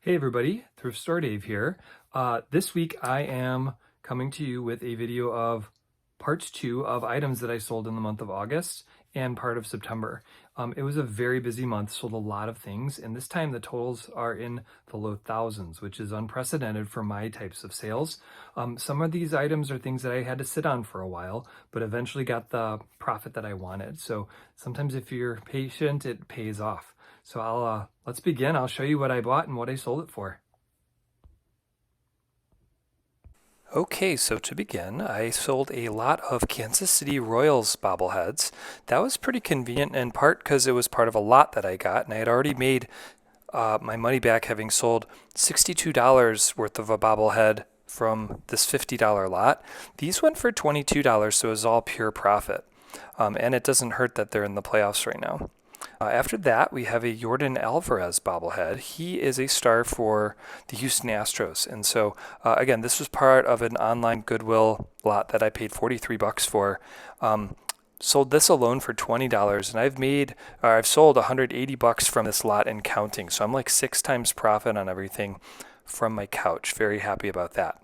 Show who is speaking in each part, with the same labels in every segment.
Speaker 1: Hey everybody, Thrift Store Dave here. This week I am coming to you with a video of part 2 of items that I sold in the month of August and part of September. It was a very busy month, sold a lot of things, and this time the totals are in the low thousands, which is unprecedented for my types of sales. Some of these items are things that I had to sit on for a while, but eventually got the profit that I wanted. So sometimes if you're patient, it pays off. So let's begin. I'll show you what I bought and what I sold it for. Okay, so to begin, I sold a lot of Kansas City Royals bobbleheads. That was pretty convenient in part because it was part of a lot that I got, and I had already made my money back having sold $62 worth of a bobblehead from this $50 lot. These went for $22, so it was all pure profit. And it doesn't hurt that they're in the playoffs right now. After that, we have a yordanalvarez bobblehead. He is a star for the Houston Astros. And so, again, this was part of an online Goodwill lot that I paid $43 for. Sold this alone for $20, and I've sold $180 from this lot and counting. So I'm like 6 times profit on everything from my couch. Very happy about that.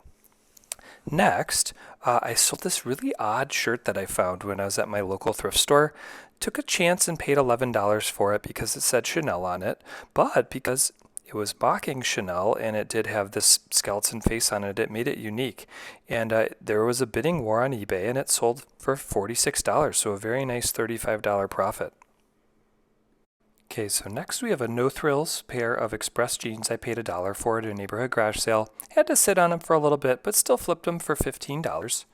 Speaker 1: Next, I sold this really odd shirt that I found when I was at my local thrift store. Took a chance and paid $11 for it because it said Chanel on it, but because it was mocking Chanel and it did have this skeleton face on it, it made it unique. And there was a bidding war on eBay and it sold for $46, so a very nice $35 profit. Okay, so next we have a no thrills pair of express jeans. I paid $1 for it at a neighborhood garage sale. Had to sit on them for a little bit, but still flipped them for $15.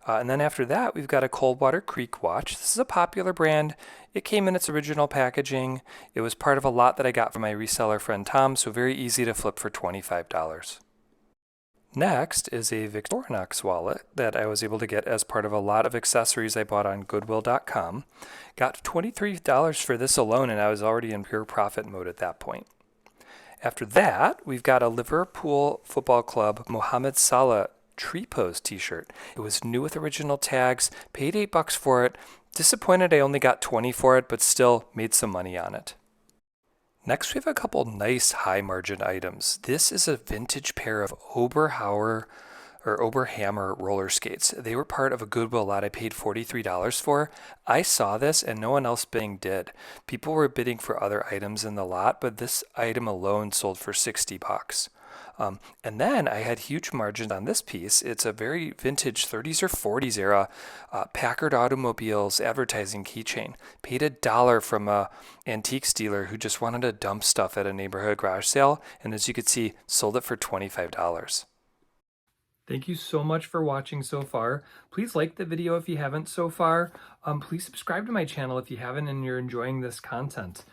Speaker 1: And then after that, we've got a Coldwatercreek watch. This is a popular brand. It came in its original packaging. It was part of a lot that I got from my reseller friend Tom, so very easy to flip for $25. Next is a Victorinox wallet that I was able to get as part of a lot of accessories I bought on goodwill.com. Got $23 for this alone, and I was already in pure profit mode at that point. After that, we've got a Liverpool Football Club Mohamed Salah tree pose t-shirt. It was new with original tags, paid $8 for it. Disappointed I only got $20 for it, but still made some money on it. Next, we have a couple nice high margin items. This is a vintage pair of Oberhammer roller skates. They were part of a Goodwill lot I paid $43 for. I saw this and no one else bidding did. People were bidding for other items in the lot, but this item alone sold for $60. And then I had huge margins on this piece. It's a very vintage 30s or 40s era Packard Automobiles advertising keychain. Paid $1 from a antiques dealer who just wanted to dump stuff at a neighborhood garage sale. And as you can see, sold it for $25. Thank you so much for watching so far. Please like the video if you haven't so far. Please subscribe to my channel if you haven't and you're enjoying this content.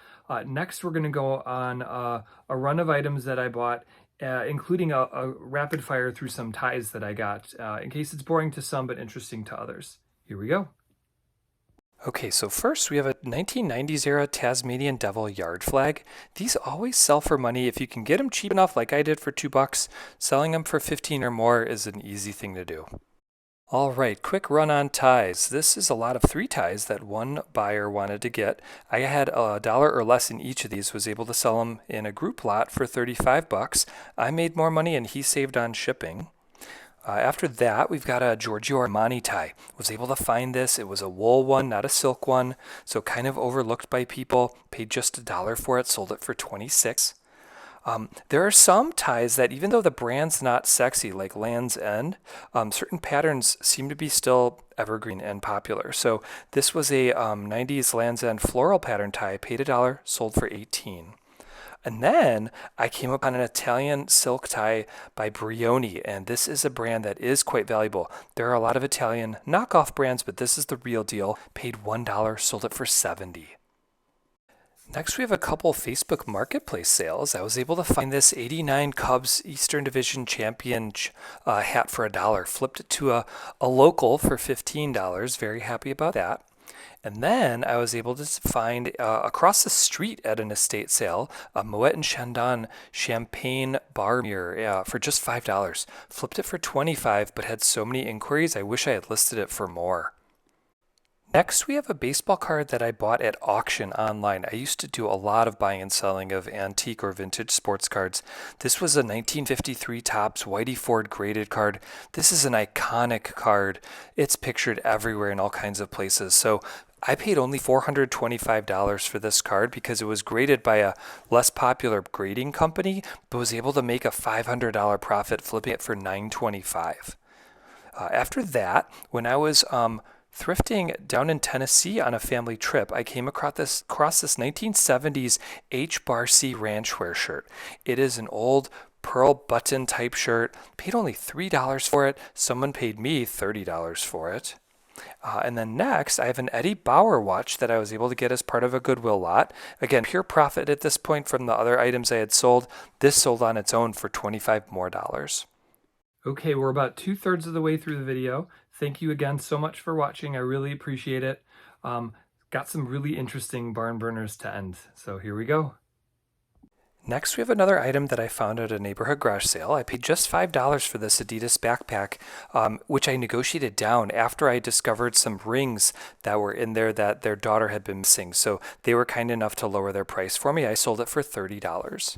Speaker 1: Next, we're going to go on a run of items that I bought, including a rapid fire through some ties that I got, in case it's boring to some but interesting to others. Here we go. Okay, so first we have a 1990s era Tasmanian Devil yard flag. These always sell for money. If you can get them cheap enough like I did for $2, selling them for 15 or more is an easy thing to do. All right, quick run on ties. This is a lot of 3 ties that one buyer wanted to get. I had $1 or less in each of these, was able to sell them in a group lot for $35. I made more money and he saved on shipping. After that, we've got a Giorgio Armani tie. Was able to find this. It was a wool one, not a silk one, so kind of overlooked by people. Paid just $1 for it, sold it for $26. There are some ties that even though the brand's not sexy, like Land's End, certain patterns seem to be still evergreen and popular. So this was a 90s Land's End floral pattern tie, paid $1, sold for $18. And then I came upon an Italian silk tie by Brioni, and this is a brand that is quite valuable. There are a lot of Italian knockoff brands, but this is the real deal. Paid $1, sold it for $70. Next, we have a couple Facebook Marketplace sales. I was able to find this '89 Cubs Eastern Division Champion hat for $1. Flipped it to a local for $15. Very happy about that. And then I was able to find across the street at an estate sale a moetchandon champagne bar mirror for just $5. Flipped it for $25, but had so many inquiries I wish I had listed it for more. Next, we have a baseball card that I bought at auction online. I used to do a lot of buying and selling of antique or vintage sports cards. This was a 1953 Topps Whitey Ford graded card. This is an iconic card. It's pictured everywhere in all kinds of places. So I paid only $425 for this card because it was graded by a less popular grading company, but was able to make a $500 profit flipping it for $925. After that, when I was thrifting down in Tennessee on a family trip, I came across this 1970s H-Bar-C ranchwear shirt. It is an old pearl button type shirt. Paid only $3 for it. Someone paid me $30 for it. And then next, I have an eddiebauer watch that I was able to get as part of a Goodwill lot. Again, pure profit at this point from the other items I had sold. This sold on its own for $25 more. Okay, we're about 2/3 of the way through the video. Thank you again so much for watching. I really appreciate it. Got some really interesting barn burners to end. So here we go. Next, we have another item that I found at a neighborhood garage sale. I paid just $5 for this Adidas backpack, which I negotiated down after I discovered some rings that were in there that their daughter had been missing. So they were kind enough to lower their price for me. I sold it for $30.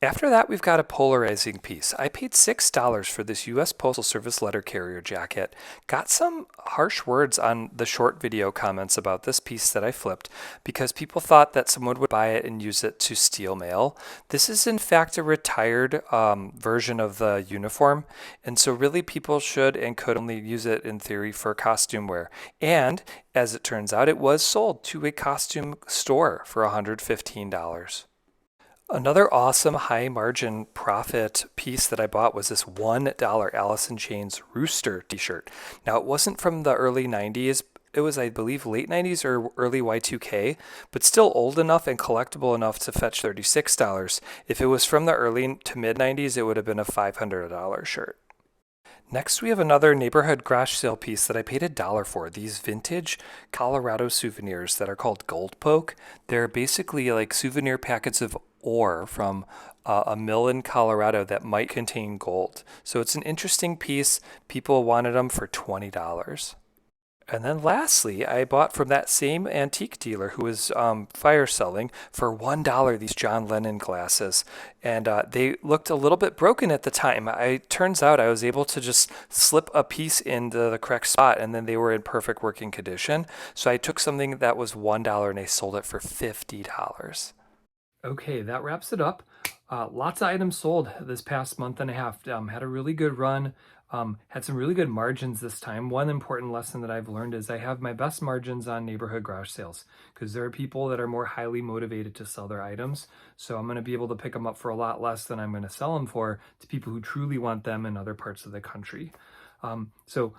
Speaker 1: After that, we've got a polarizing piece. I paid $6 for this U.S. Postal Service letter carrier jacket. Got some harsh words on the short video comments about this piece that I flipped because people thought that someone would buy it and use it to steal mail. This is in fact a retired version of the uniform, and so really people should and could only use it in theory for costume wear. And as it turns out, it was sold to a costume store for $115. Another awesome high margin profit piece that I bought was this $1 Alice in Chains Rooster t-shirt. Now it wasn't from the early 90s. It was, I believe, late 90s or early Y2K, but still old enough and collectible enough to fetch $36. If it was from the early to mid 90s, it would have been a $500 shirt. Next, we have another neighborhood garage sale piece that I paid $1 for. These vintage Colorado souvenirs that are called Gold Poke. They're basically like souvenir packets of ore from a mill in Colorado that might contain gold. So it's an interesting piece. People wanted them for $20. And then lastly, I bought from that same antique dealer who was fire selling for $1 these John Lennon glasses. And they looked a little bit broken at the time. It turns out I was able to just slip a piece into the correct spot and then they were in perfect working condition. So I took something that was $1 and I sold it for $50. Okay, that wraps it up. Lots of items sold this past month and a half. Had a really good run. Had some really good margins this time. One important lesson that I've learned is I have my best margins on neighborhood garage sales because there are people that are more highly motivated to sell their items. So I'm going to be able to pick them up for a lot less than I'm going to sell them for to people who truly want them in other parts of the country. So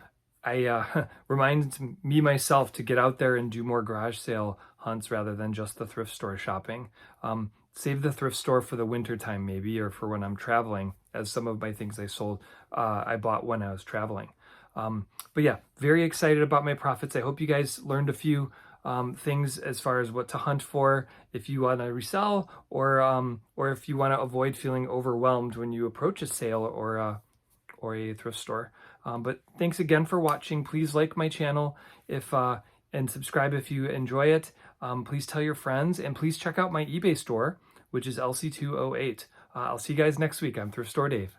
Speaker 1: I remind me myself to get out there and do more garage sale hunts rather than just the thrift store shopping. Save the thrift store for the winter time maybe, or for when I'm traveling, as some of my things I sold, I bought when I was traveling. But yeah, very excited about my profits. I hope you guys learned a few things as far as what to hunt for if you want to resell, or if you want to avoid feeling overwhelmed when you approach a sale or a thrift store. But thanks again for watching. Please like my channel and subscribe if you enjoy it. Please tell your friends, and please check out my eBay store, which is LC208. I'll see you guys next week. I'm Thrift Store Dave.